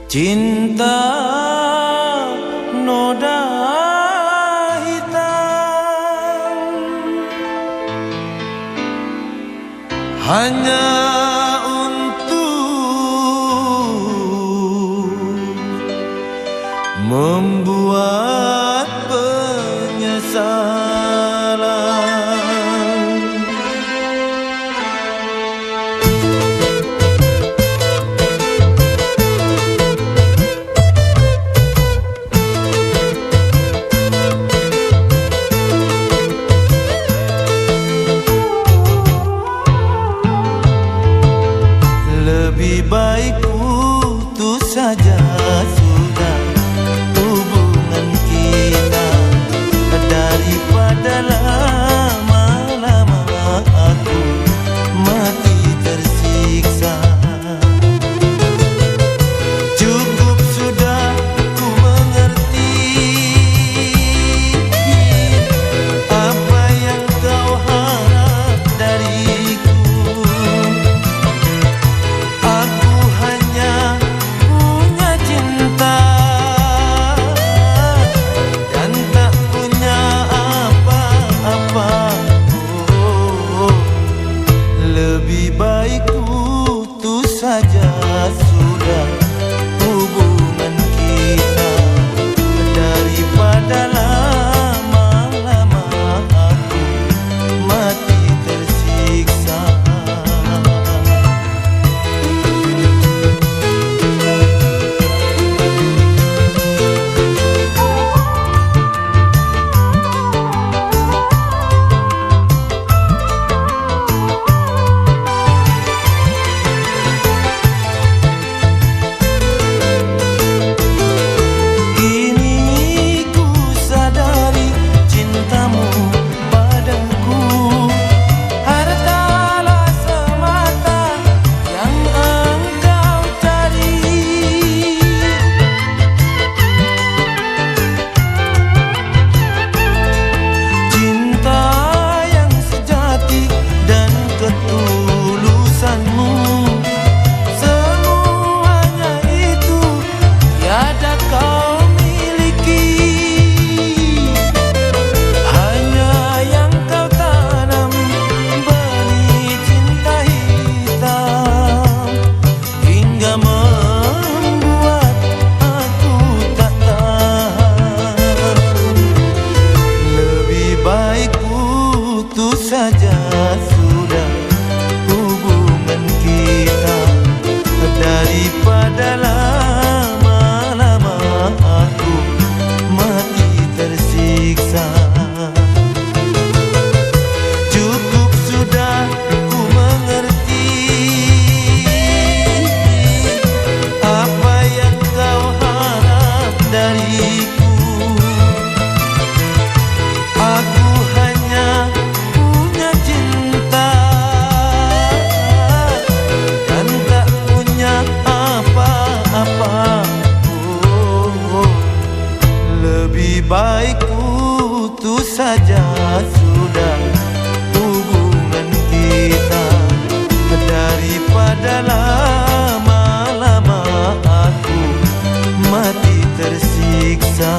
Cinta noda hitam hanya untuk membuat penyesalan. Lebih baik putus saja sudah hubungan kita daripada lama-lama aku mati tersiksa. Cukup sudah ku mengerti apa yang kau harap dariku. Lebih baik putus saja sudah hubungan kita daripada lama-lama aku mati tersiksa. Saja sudah hubungan kita daripada lama-lama aku mati tersiksa. Cukup sudah ku mengerti apa yang kau harap dariku. Aku hanya lebih baik putus saja sudah hubungan kita daripada lama-lama aku mati tersiksa.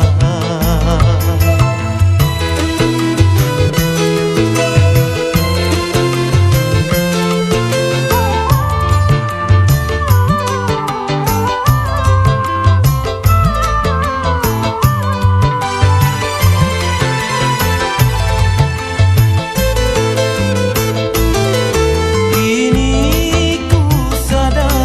Sadar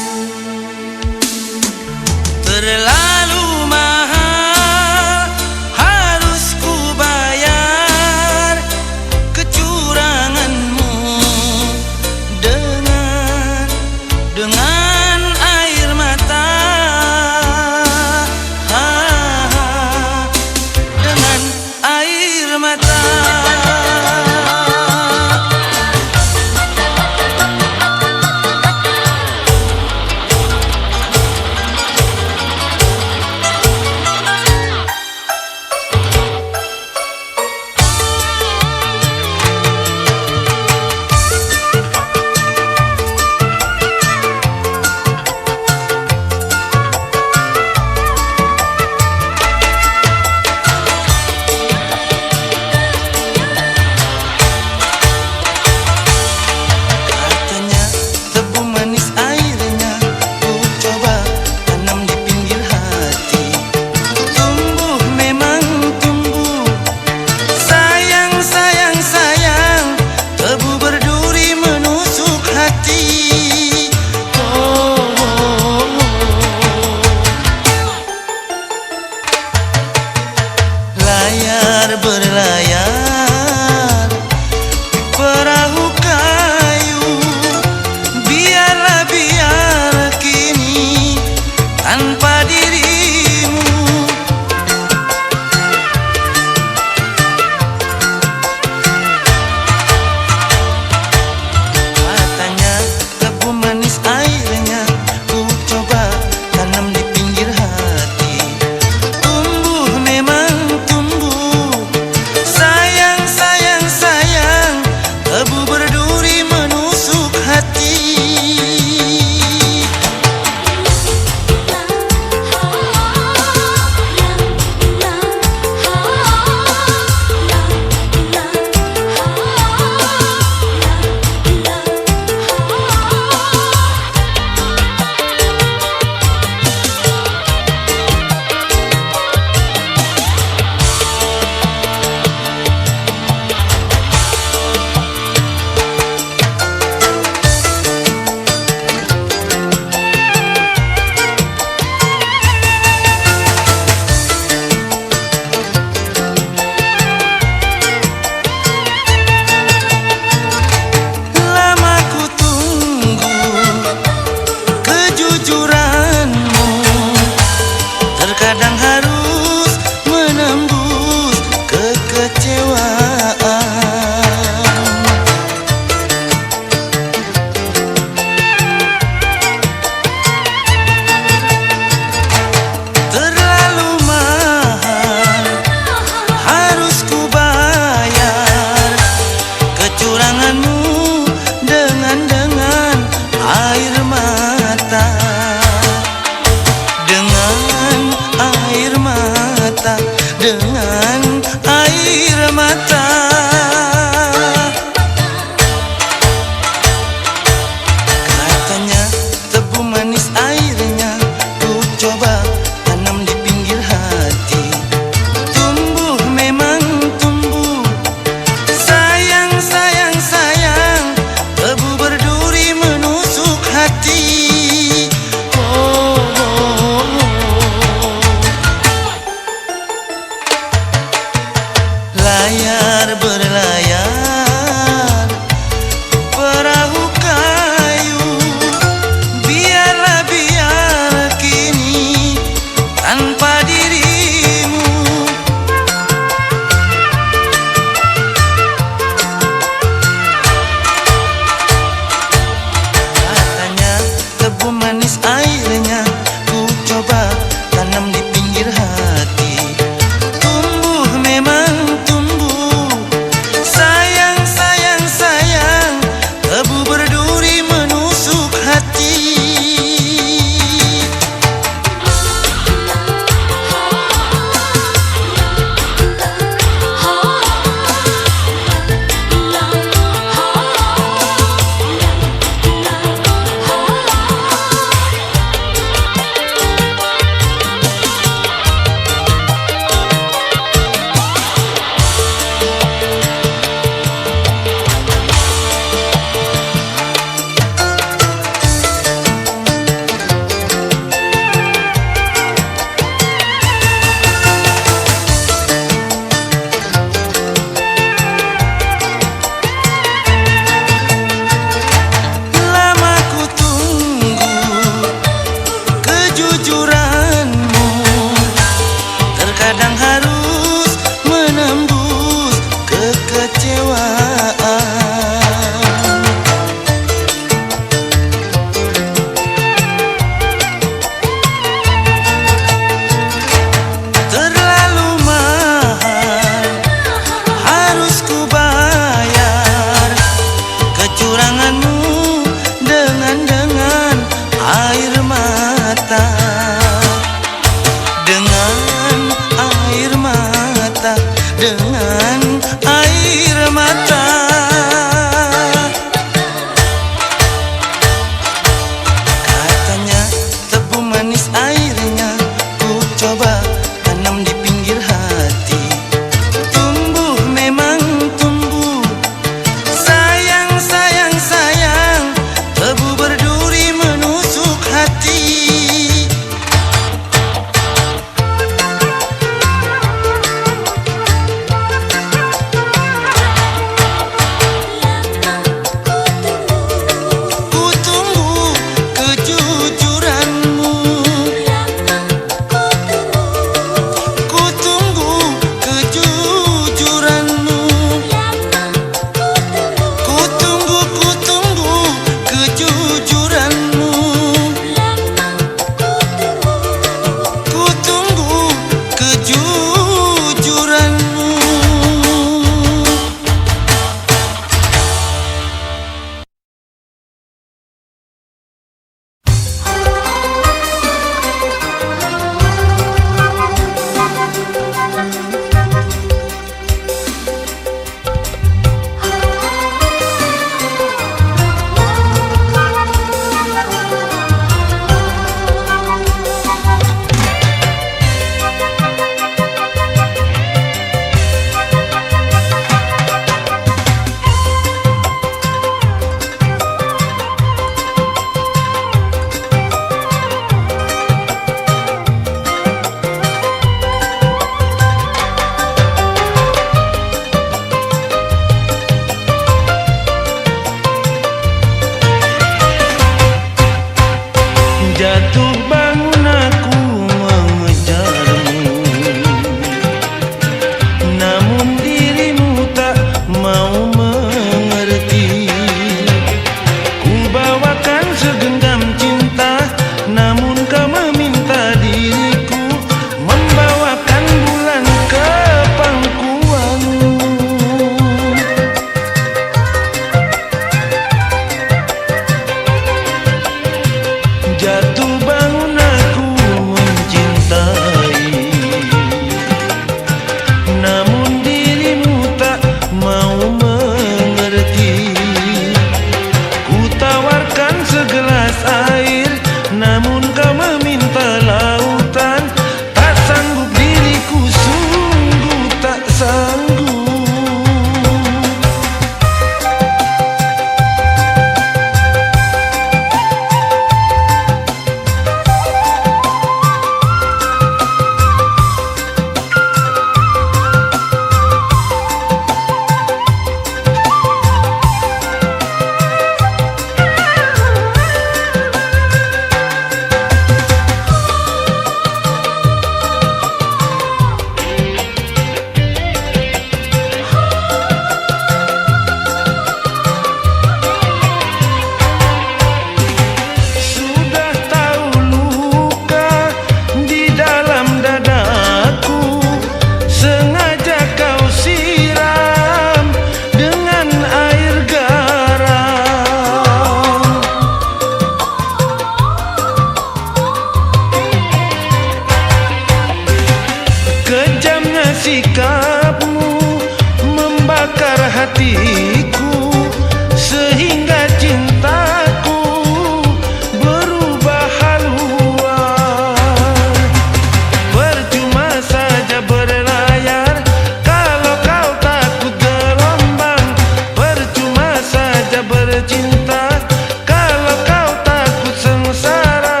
bercinta. Kalau kau takut sengsara,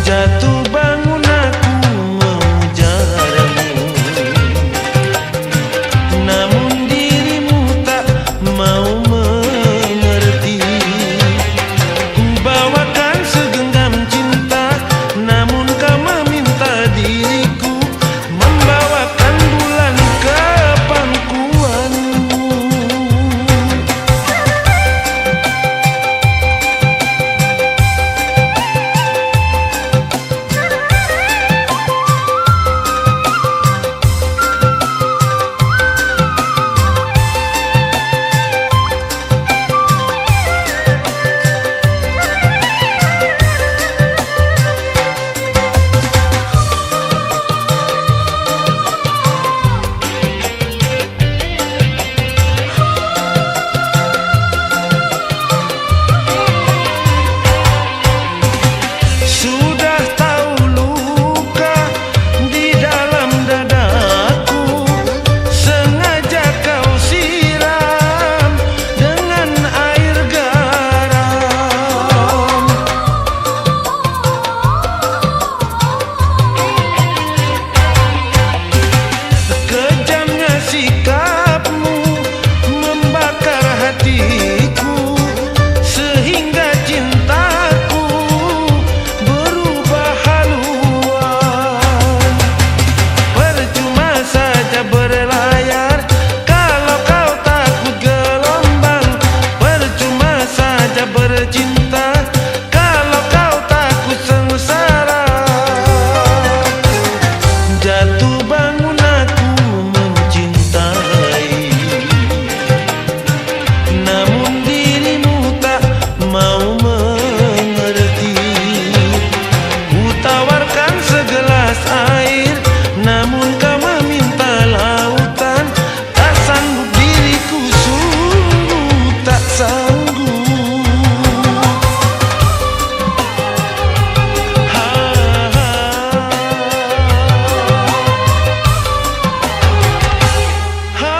jatuh bangun aku mengejarmu. Namun dirimu tak mau mengerti. Ku bawakan segenggam cinta, namun kau meminta diriku membawakan bulan ke pangkuanmu. Sudah tahu luka di dalam dadaku, sengaja kau siram dengan air garam. Kejamnya sikapmu membakar hatiku, sehingga cintaku berubah haluan. Percuma saja berlayar kalau kau takut gelombang. Percuma saja bercinta kalau kau takut sengsara. Jatuh bangun aku mencintai, namun dirimu tak mau mengerti. Ku tawarkan segelas air, namun kau meminta lautan. Tak sanggup diriku, sungguh tak sanggup. Ha, ha. Ha, ha.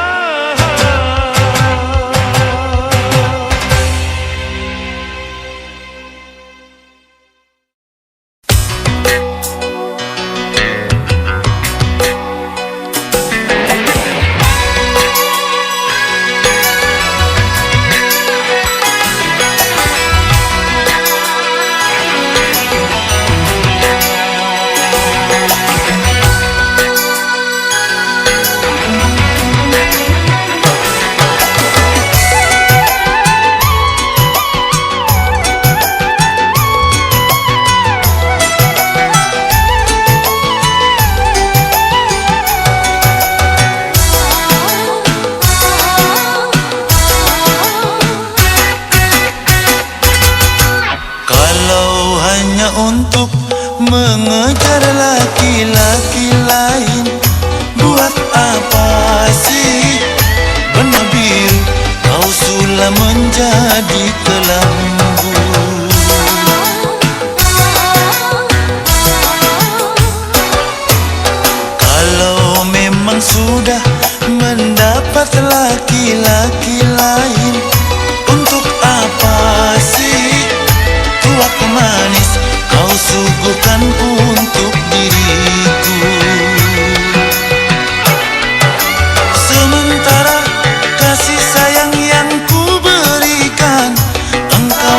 Kalau hanya untuk mengejar laki-laki lain, buat apa sih benah biru kau sulam menjadi kelambu? Kalau memang sudah mendapat laki-laki lain, untuk apa sih tuak manis kau suguhkan untuk diriku? Sementara kasih sayang yang ku berikan engkau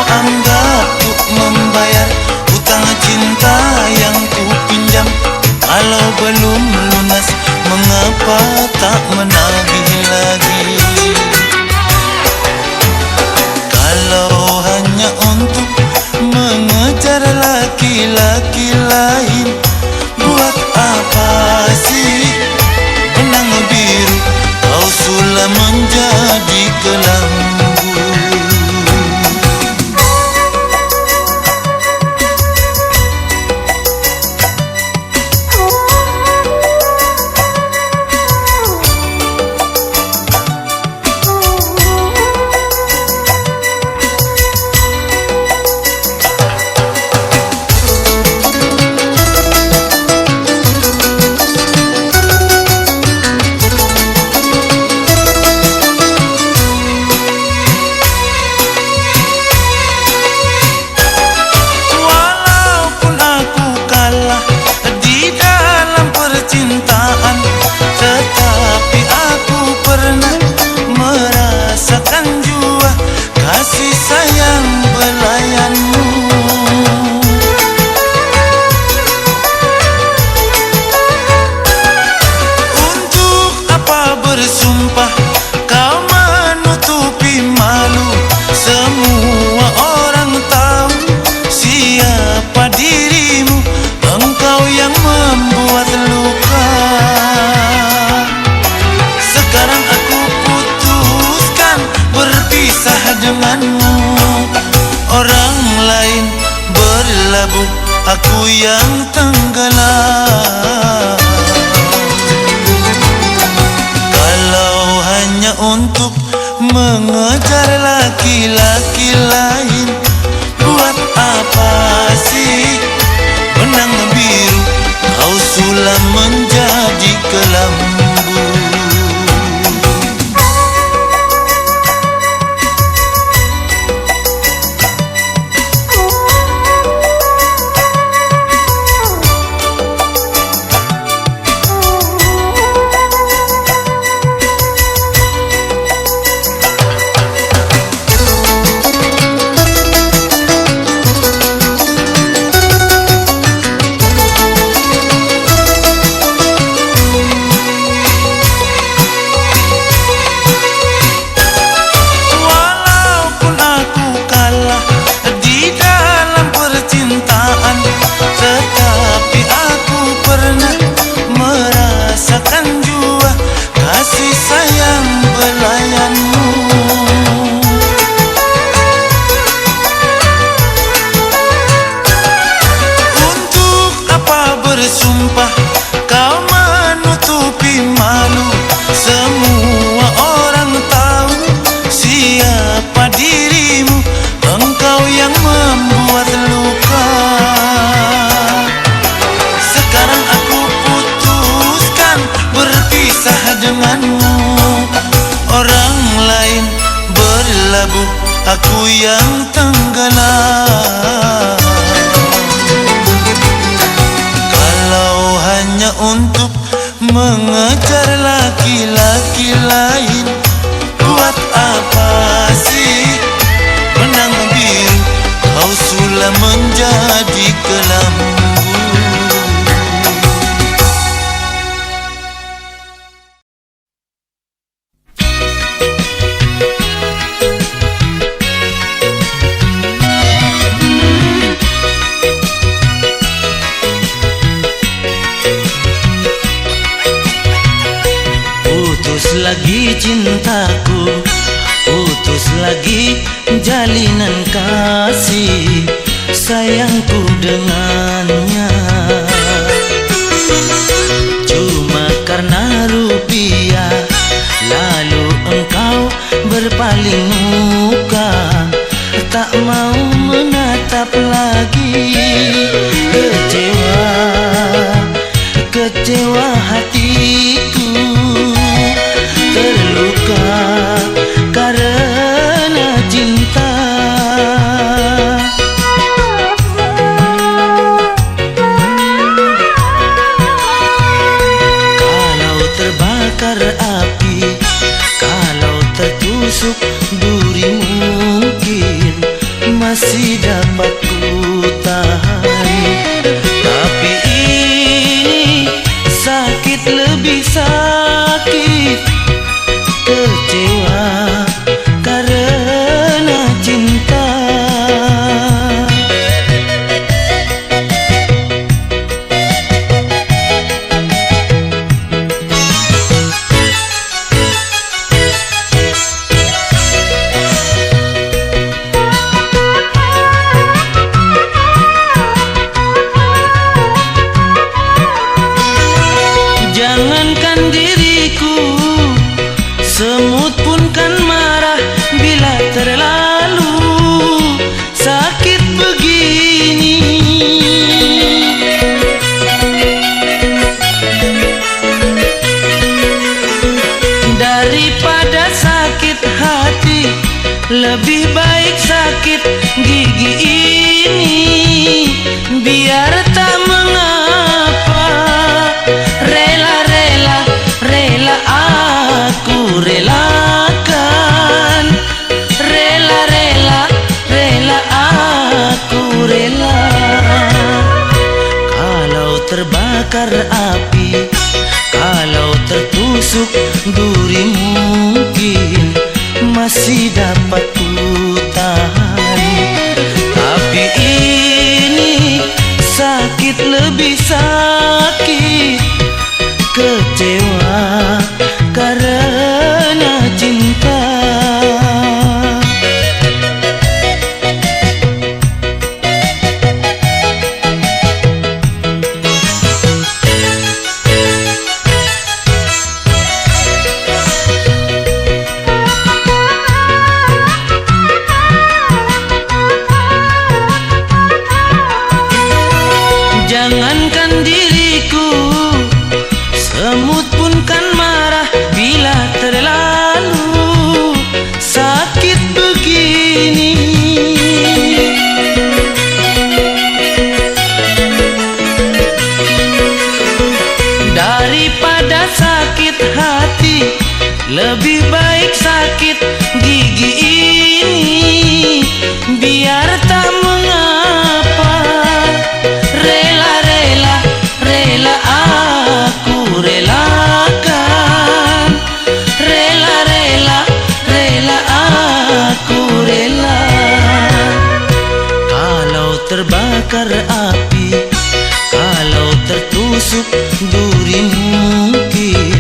denganmu. Orang lain berlabuh, aku yang tenggelam. Kalau hanya untuk mengejar laki-laki lain, buat apa sih benang biru kau sulam menjadi kelambu. Bersumpah kau menutupi malu, semua orang tahu siapa dirimu. Engkau yang membuat luka. Sekarang aku putuskan berpisah denganmu. Orang lain berlabuh, aku yang tenggelam. Hanya untuk mengejar laki-laki lain, buat apa sih benang biru kau sulam menjadi kelambu. Putus lagi cintaku, putus lagi jalinan kasih sayangku dengannya. Cuma karena rupiah, lalu engkau berpaling muka, tak mau menatap lagi. Kecewa, kecewa hatiku, terluka karena cinta. Kalau terbakar api, kalau tertusuk duri, mungkin masih dapat ku tahan. Tapi ini sakit, lebih sakit. Kecewa karena cinta. Jangankan diriku, semut pun kan marah bila terlalu sakit begini. Daripada sakit hati, lebih baik sakit gigi ini. Biar tak mengapa, rela-rela, rela aku relakan. Rela-rela, rela aku rela. Kalau terbakar api, kalau tertusuk duri, mungkin masih dapat ku tahan. Tapi ini sakit, lebih sakit. Kecewa karena cinta. begini. Daripada sakit hati, lebih baik sakit gigi ini. Biar tak mengapa, rela-rela, rela aku relakan. Rela-rela, rela aku rela. Kalau terbakar api, kalau tertusuk duri, mungkin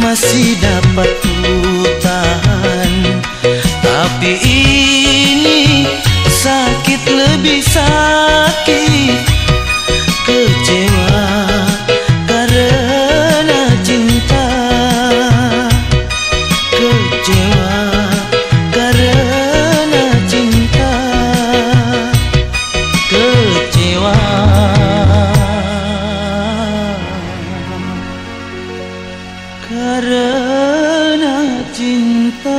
masih dapat ku tahan. Tapi ini sakit, lebih sakit. Kecewa karena cinta. Kecewa karena cinta. Kecewa karena cinta.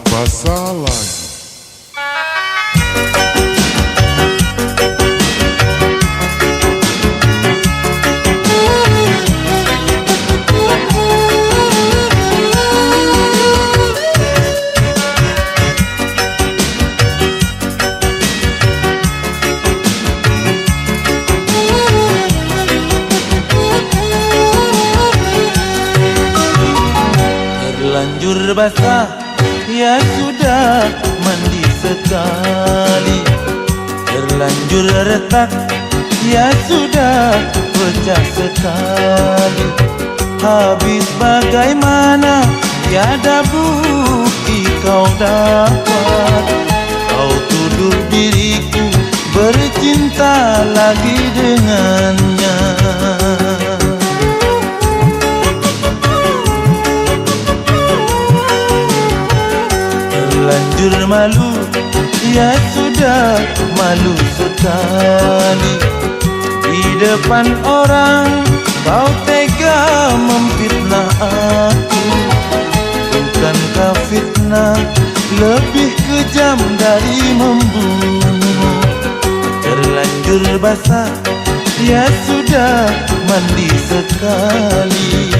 Masalah. Terlanjur basah, ya sudah mandi sekali. Terlanjur retak, ya sudah pecah sekali. Habis bagaimana, tiada bukti kau dapat. Kau tuduh diriku bercinta lagi dengannya. Terlanjur malu, ya sudah malu sekali. Di depan orang kau tega memfitnah aku. Bukankah fitnah lebih kejam dari membunuh? Terlanjur basah, ya sudah mandi sekali.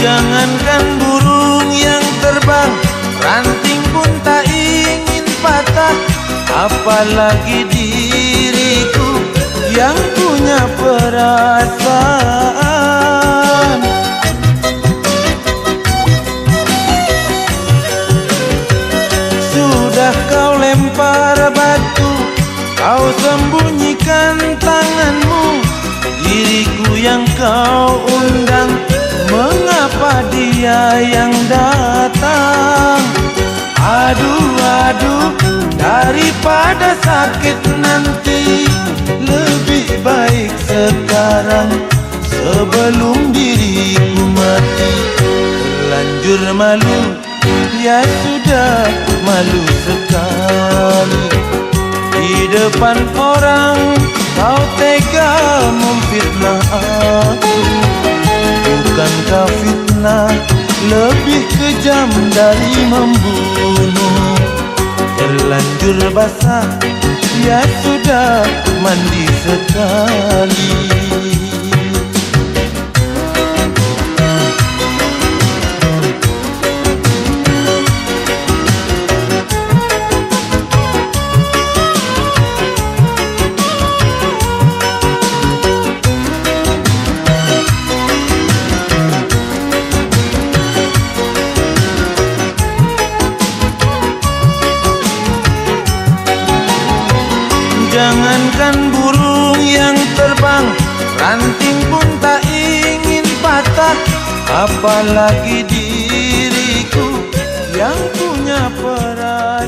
Jangankan burung yang terbang, ranting pun tak ingin patah. Apalagi diriku yang punya perasaan. Sudah kau lempar batu, kau sembunyikan tanganmu. Diriku yang kau undang, mengapa dia yang datang? Aduh, aduh, daripada sakit nanti, lebih baik sekarang sebelum diriku mati. Terlanjur malu, ya sudah malu sekali. Di depan orang kau tega memfitnah aku. Bukankah fitnah lebih kejam dari membunuh? Terlanjur basah, ya sudah mandi sekali. Jangankan burung yang terbang, ranting pun tak ingin patah. Apalagi diriku yang punya perasaan.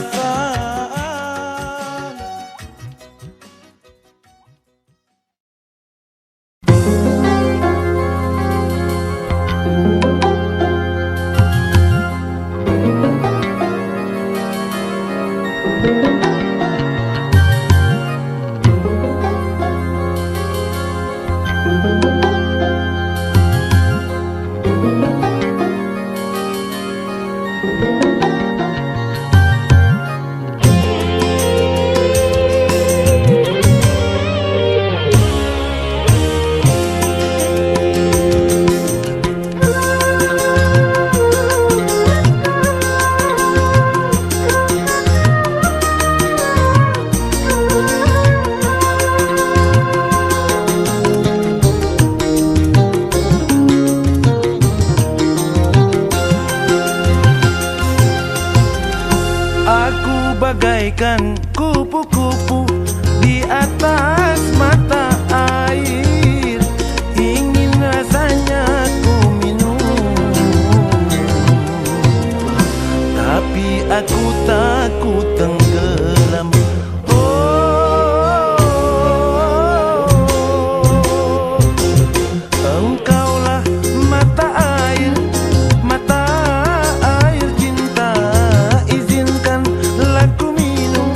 Bagaikan kupu-kupu di atas mata air, ingin rasanya ku minum, tapi aku takut tenggelam. Engkaulah mata air cinta, izinkan ku minum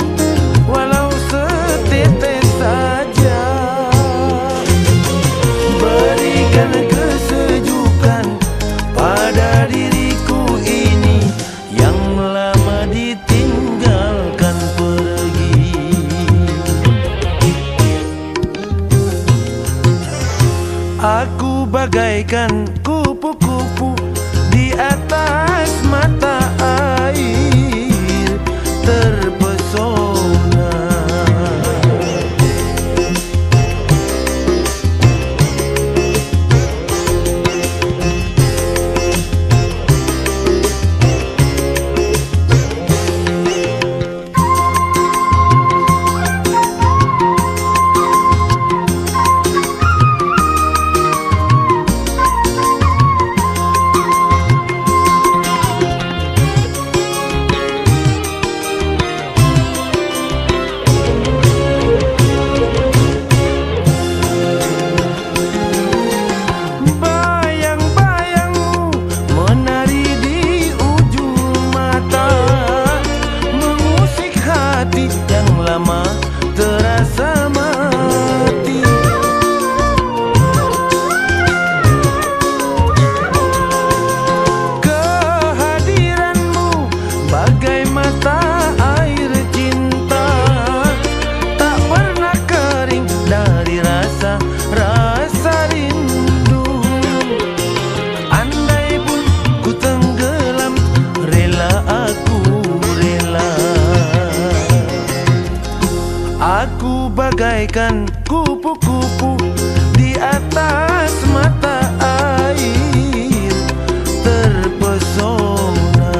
walau setetes saja. Berikan kesejukan pada diriku ini yang lama ditinggalkan pergi. Aku bagaikan kupu-kupu di atas mata air, terpesona. Aku bagaikan kupu-kupu di atas mata air, terpesona.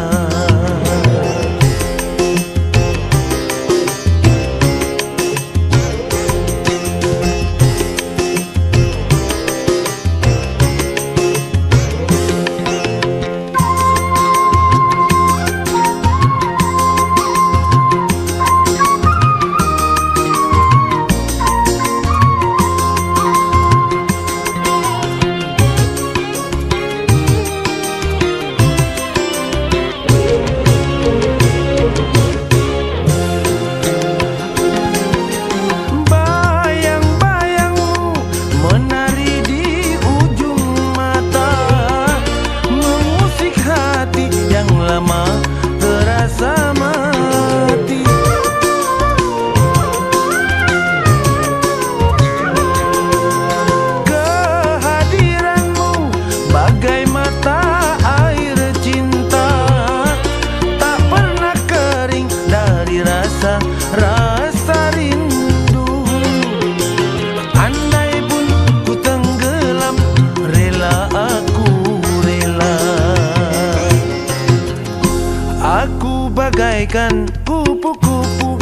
bagaikan kupu-kupu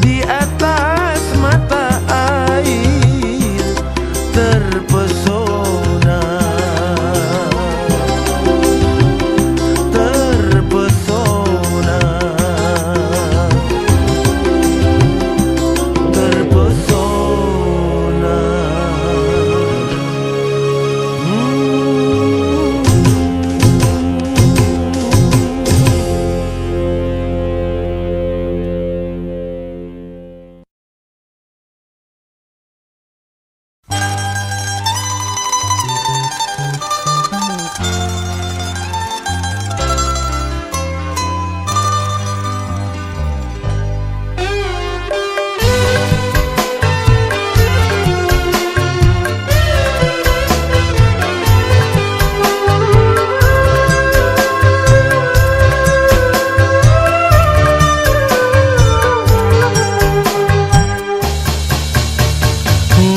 di atas mata air terpesona, terpesona, terpesona.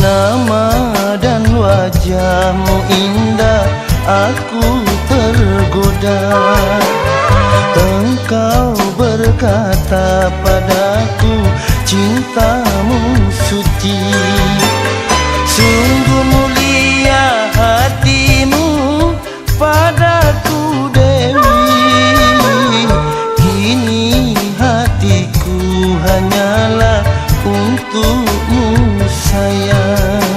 Nama dan wajahmu indah, aku tergoda. Engkau berkata padaku, cintamu suci. Sungguh mulia hatimu padaku Dewi. Kini hatiku hanyalah untukmu sayang.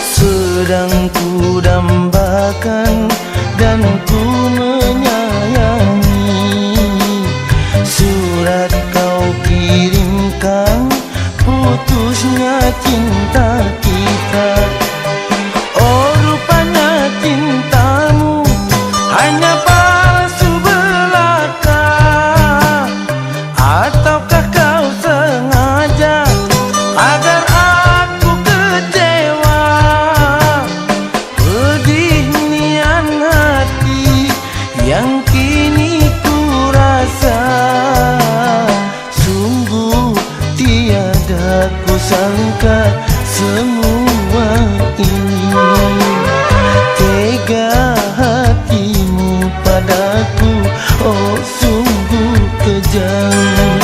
Sedang ku dambakan dan ku menyayangi surat kau kirimkan, putusnya cinta kita. Oh rupanya cintamu hanya palsu belaka, ataukah kau sengaja agar aku kecewa? Pedih nian hati yang kini ku rasa, sungguh tiada ku sangka semua ini. Tega hatimu padaku, oh sungguh kejam.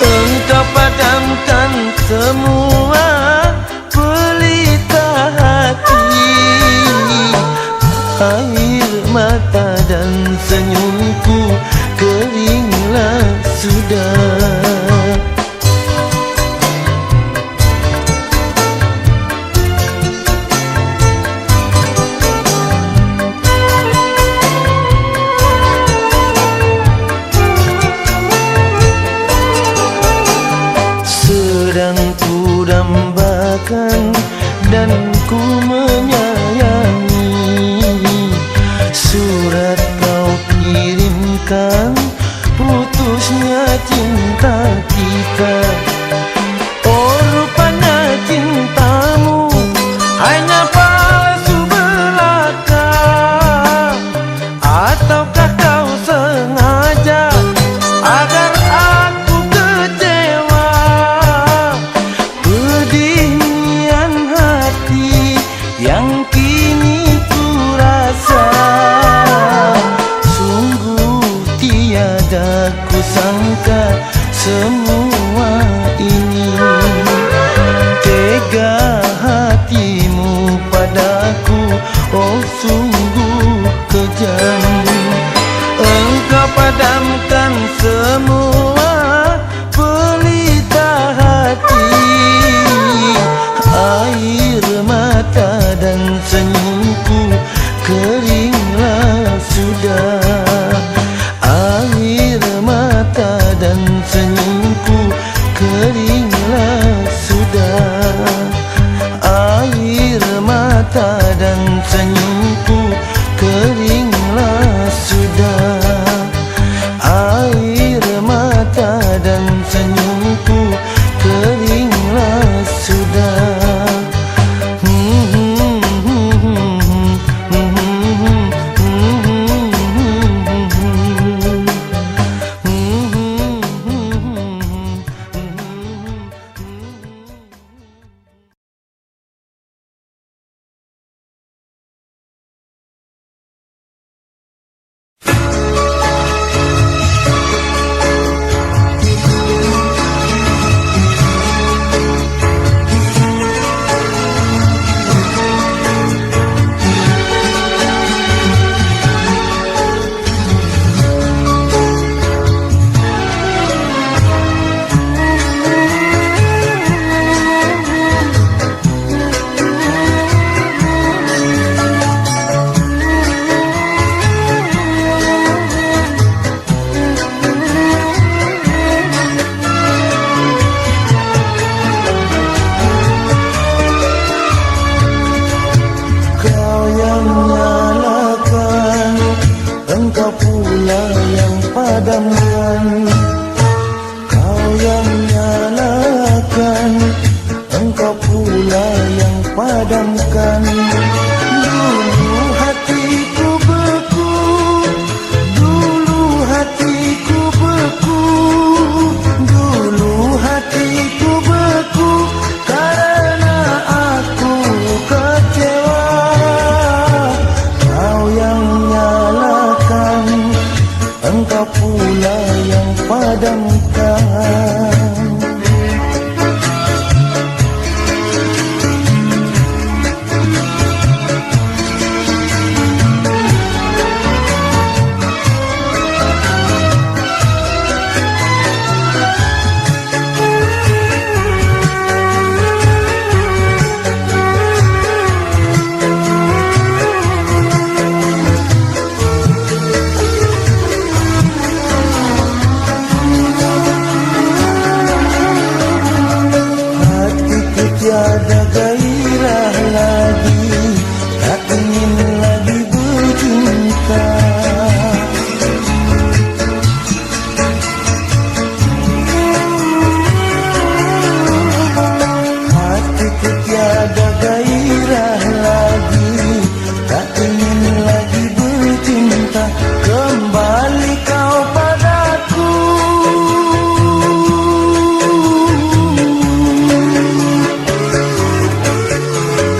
Engkau padamkan semua pelita hati. Air mata dan senyumku keringlah sudah. Sedang ku dambakan dan ku menyayangi surat kau kirimkan, putusnya cinta kita. Oh rupanya cintamu hanya palsu belaka, ataukah kau sengaja agar aku kecewa? Pedih nian hati yang kini ku rasa, sungguh tiada ku sangka semua ini. Tega hatimu padaku, oh sungguh kejam. Engkau padamkan semua pelita hati. Air mata dan senyumku keringlah sudah. Air mata dan senyumku keringlah sudah. Air mata dan senyumku keringlah sudah. nyalakan, kau yang nyalakan, engkau pula yang padamkan. Dulu hatiku beku, dulu hatiku beku, dulu hatiku beku, karena aku kecewa. Kau yang nyalakan, engkau pula yang padamkan. Tiada gairah lagi, tak ingin lagi bercinta. Hatiku tiada gairah lagi, tak ingin lagi bercinta. Kembali kau padaku,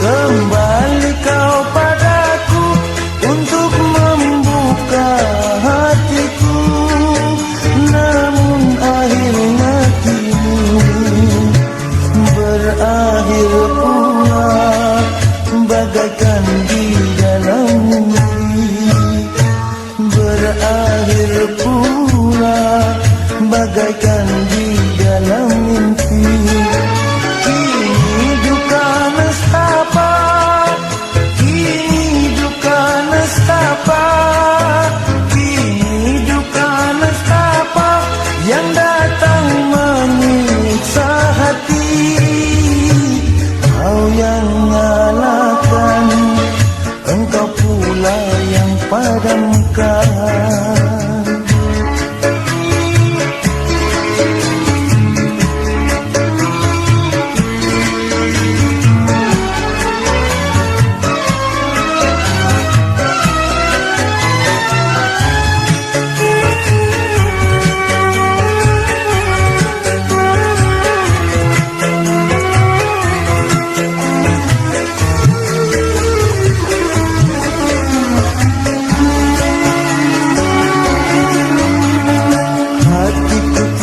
kembali kau padaku untuk membuka hatiku. Namun akhirnya kini berakhir pula, bagaikan di dalam mimpi. Berakhir pula, bagaikan di dalam mimpi. Kini duka nestapa, kini duka nestapa, kini duka nestapa yang datang menyiksa hati. Kau yang nyalakan, engkau pula yang padamkan.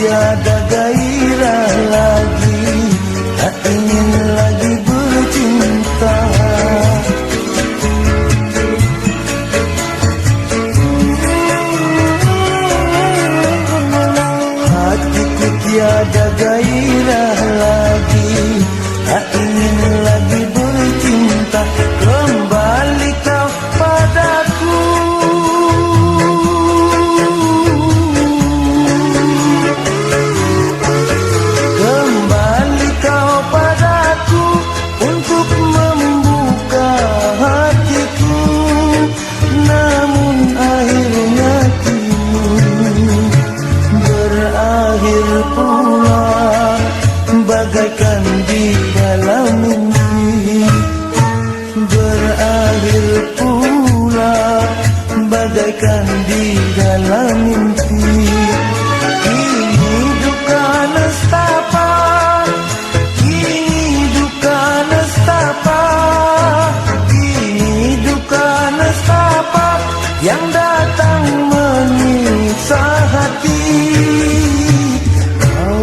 Tiada gairah lagi, tak ingin lagi bercinta. Hatiku tiada gairah lagi, tak ingin lagi bercinta. Kembali kau padaku, kembali kau padaku untuk membuka hatiku. Namun akhirnya kini berakhir pula, bagaikan di dalam mimpi. Berakhir pula, bagaikan di dalam mimpi. Kini duka nestapa, kini duka nestapa, kini duka nestapa yang datang menyiksa hati. Kau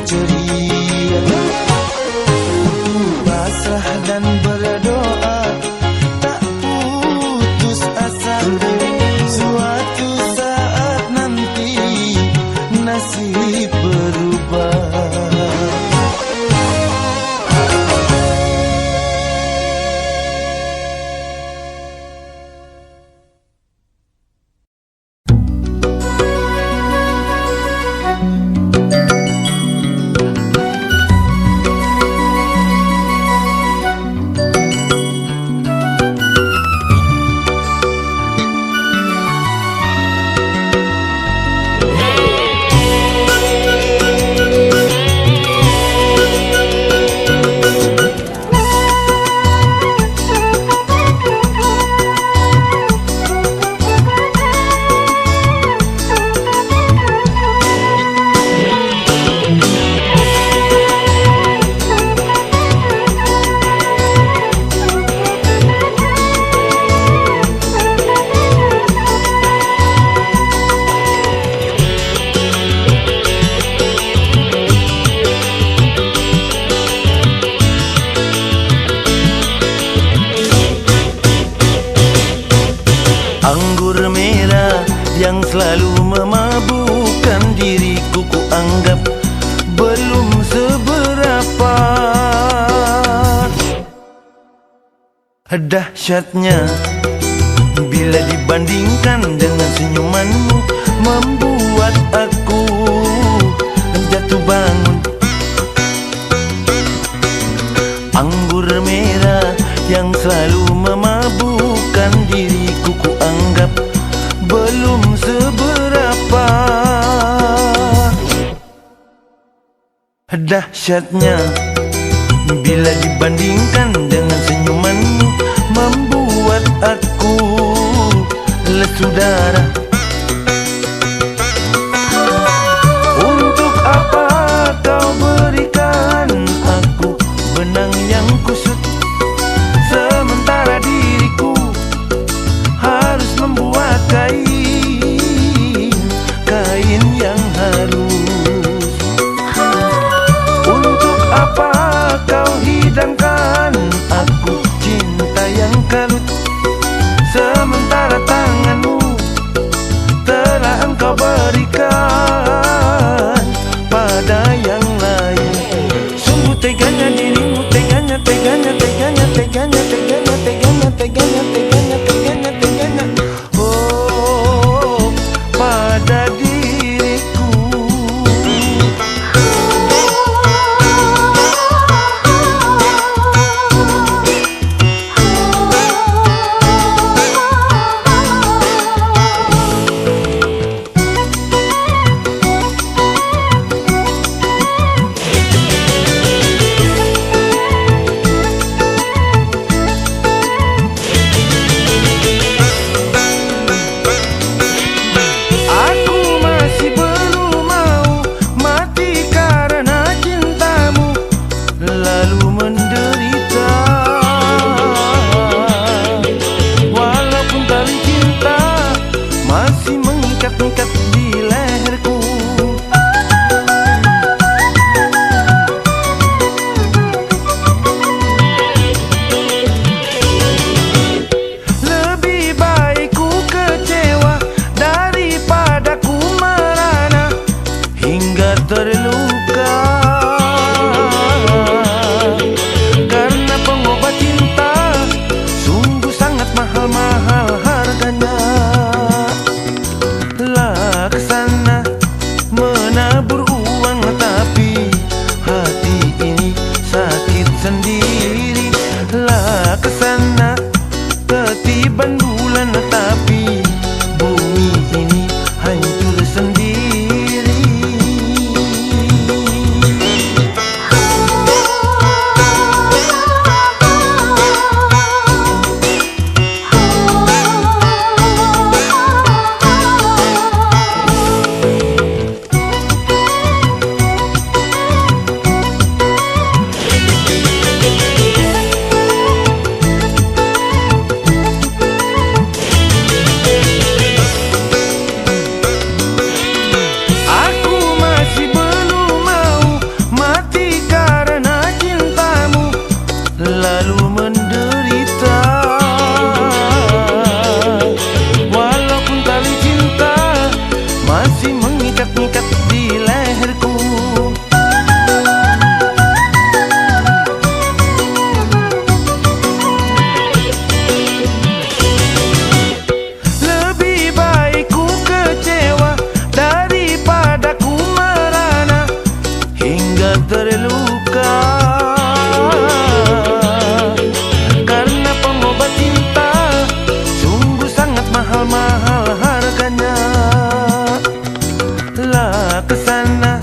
ceria. Pasrah dan berdoa, tak putus asa. Suatu saat nanti nasib berubah. Anggur merah yang selalu memabukkan diriku, ku anggap belum seberapa. Dahsyatnya bila dibandingkan dengan senyumanmu, membuat aku jatuh bangun. Anggur merah yang selalu memabukkan diriku, ku anggap belum seberapa. Dahsyatnya bila dibandingkan dengan senyumanmu, membuat aku lesu darah. Untuk apa kau berikan aku benang yang kusut, sementara diriku harus membuat kain yang halus. Untuk apa kau hidangkan aku cinta yang kalut, sementara tanganmu telah engkau berikan pada yang lain. Sungguh teganya dirimu, teganya, teganya, teganya, teganya, teganya, teganya, teganya, teganya, teganya, teganya. Oh, pada diriku. terluka. Karena pengobat cinta sungguh sangat mahal-mahal harganya. Lah kesana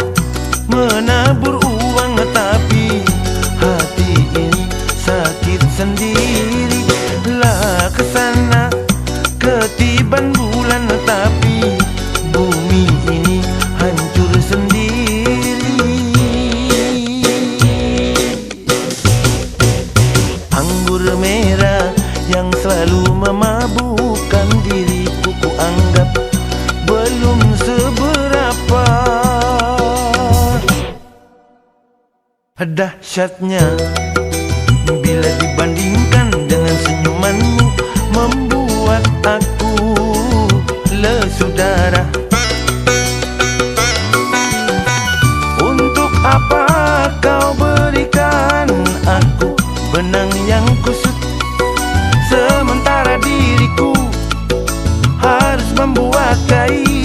menabur uang, tapi hati ini sakit sendiri. Lah kesana ketiban bulan, tapi bumi ini hancur sendiri. Anggur merah yang selalu memabukkan diriku, ku anggap belum seberapa. Dahsyatnya bila dibandingkan dengan senyumanmu, membuat aku lesu darah. Untuk apa kau berikan aku benang yang kusut, sementara diriku harus membuat kain